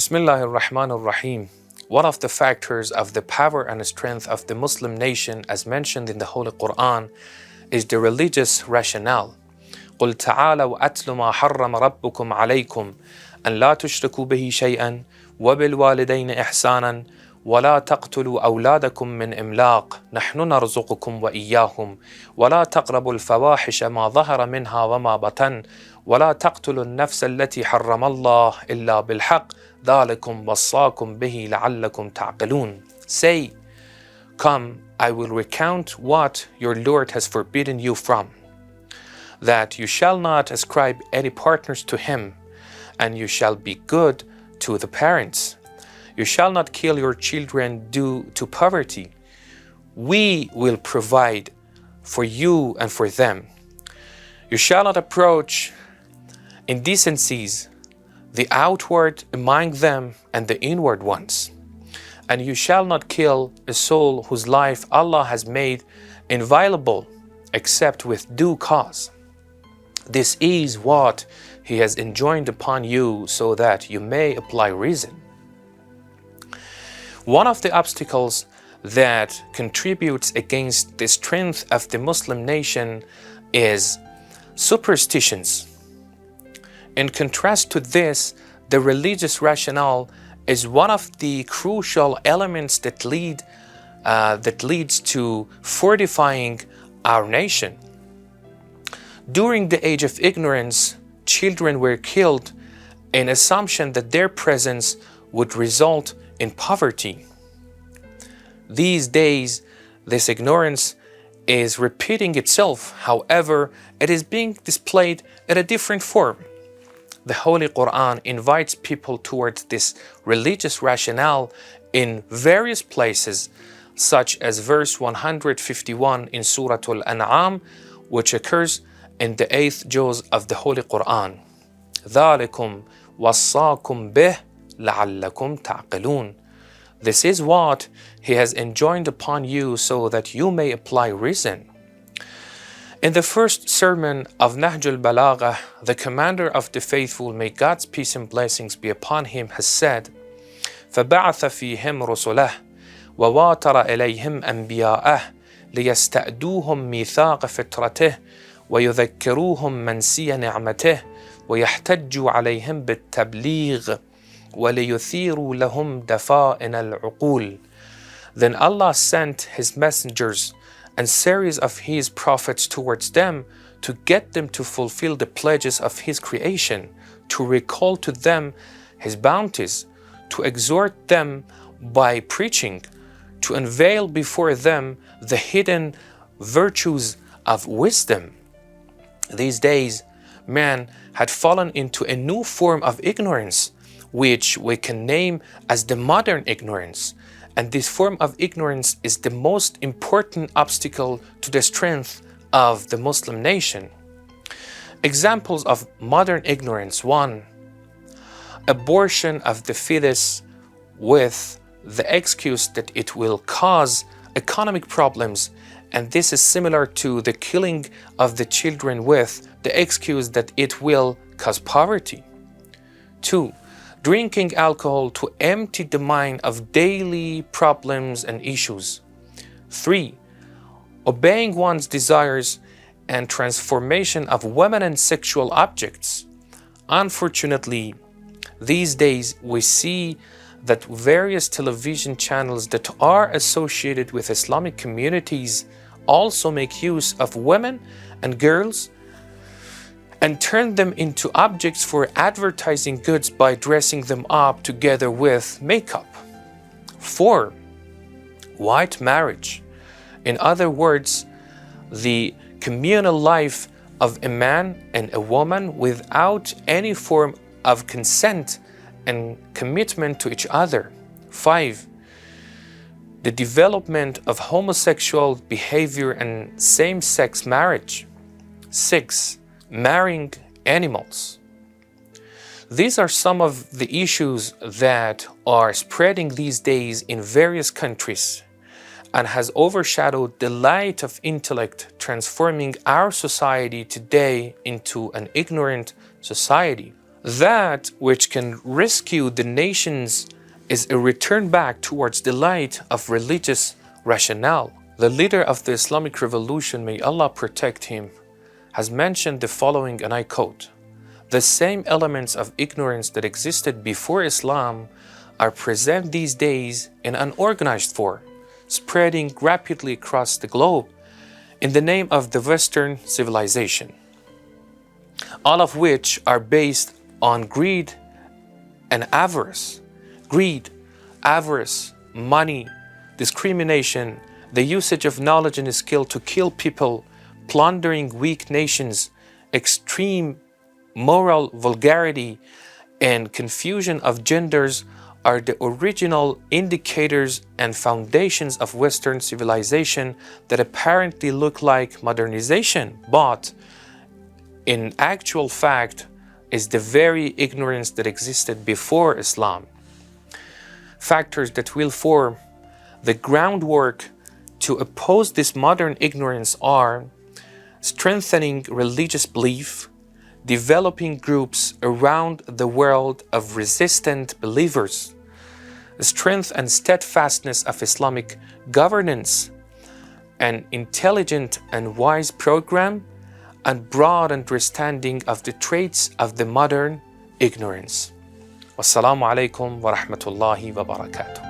Bismillahir Rahmanir Rahim. One of the factors of the power and strength of the Muslim nation, as mentioned in the Holy Quran, is the religious rationale. قُلْ تَعَالَوْا أَتْلُ مَا حَرَّمَ رَبُّكُمْ عَلَيْكُمْ أَنْ لَا تُشْرِكُوا بِهِ شَيْئًا وَبِالْوَالِدَيْنِ إِحْسَانًا وَلَا تَقْتُلُوا أَوْلَادَكُمْ مِنْ إِمْلَاقٍ نَحْنُ نَرْزُقُكُمْ وَإِيَّاهُمْ وَلَا تَقْرَبُوا الْفَوَاحِشَ مَا ظَهَرَ مِنْهَا وَمَا بَطَنَ وَلَا تَقْتُلُوا النَّفْسَ الَّتِي حَرَّمَ اللَّهُ إِلَّا بِالْحَقِّ ذَلِكُمْ وَصَّاكُمْ بِهِ لَعَلَّكُمْ تَعْقِلُونَ. Say, come, I will recount what your Lord has forbidden you from, that you shall not ascribe any partners to him, and you shall be good to the parents. You shall not kill your children due to poverty. We will provide for you and for them. You shall not approach indecencies, the outward among them and the inward ones. And you shall not kill a soul whose life Allah has made inviolable except with due cause. This is what He has enjoined upon you so that you may apply reason. One of the obstacles that contributes against the strength of the Muslim nation is superstitions. In contrast to this, the religious rationale is one of the crucial elements that leads to fortifying our nation. During the age of ignorance, children were killed in assumption that their presence would result in poverty. These days, this ignorance is repeating itself. However, it is being displayed in a different form. The Holy Quran invites people towards this religious rationale in various places, such as verse 151 in Surah Al-An'am, which occurs in the 8th juz of the Holy Quran. ذَلِكُمْ وَصَّاكُمْ بِهِ لَعَلَّكُمْ تَعْقِلُونَ. This is what He has enjoined upon you so that you may apply reason. In the first sermon of Nahj al-Balagha, the commander of the faithful, may God's peace and blessings be upon him, has said, فَبَعَثَ فِيهِمْ رُسُلَهُ وَوَاتَرَ إِلَيْهِمْ أَنْبِيَاءَهُ لِيَسْتَأْدُوهُمْ مِيثَاقَ فِطْرَتِهِ وَيُذَكِّرُوهُمْ مَنْسِيَ نِعْمَتِهِ وَيَحْتَجُّوا عَلَيْهِمْ بِالتَّبْلِيغِ وَلِيُثِيرُوا لَهُمْ دَفَائِنَ الْعُقُولِ. Then Allah sent His messengers and series of His prophets towards them to get them to fulfill the pledges of His creation, to recall to them His bounties, to exhort them by preaching, to unveil before them the hidden virtues of wisdom. These days, man had fallen into a new form of ignorance, which we can name as the modern ignorance. And this form of ignorance is the most important obstacle to the strength of the Muslim nation. Examples of modern ignorance: 1. Abortion of the fetus with the excuse that it will cause economic problems, and this is similar to the killing of the children with the excuse that it will cause poverty. 2. Drinking alcohol to empty the mind of daily problems and issues. 3. Obeying one's desires and transformation of women and sexual objects. Unfortunately, these days we see that various television channels that are associated with Islamic communities also make use of women and girls and turn them into objects for advertising goods by dressing them up together with makeup. 4. White marriage. In other words, the communal life of a man and a woman without any form of consent and commitment to each other. 5. The development of homosexual behavior and same-sex marriage. 6. Marrying animals. These are some of the issues that are spreading these days in various countries and has overshadowed the light of intellect, transforming our society today into an ignorant society. That which can rescue the nations is a return back towards the light of religious rationale. The leader of the Islamic Revolution, may Allah protect him, has mentioned the following, and I quote, "The same elements of ignorance that existed before Islam are present these days in an organized form, spreading rapidly across the globe in the name of the Western civilization, all of which are based on greed and avarice. Greed, avarice, money, discrimination, the usage of knowledge and skill to kill people, plundering weak nations, extreme moral vulgarity, and confusion of genders are the original indicators and foundations of Western civilization that apparently look like modernization, but in actual fact is the very ignorance that existed before Islam. Factors that will form the groundwork to oppose this modern ignorance are strengthening religious belief, developing groups around the world of resistant believers, strength and steadfastness of Islamic governance, an intelligent and wise program, and broad understanding of the traits of the modern ignorance. Wassalamu alaikum wa rahmatullahi wa barakatuh.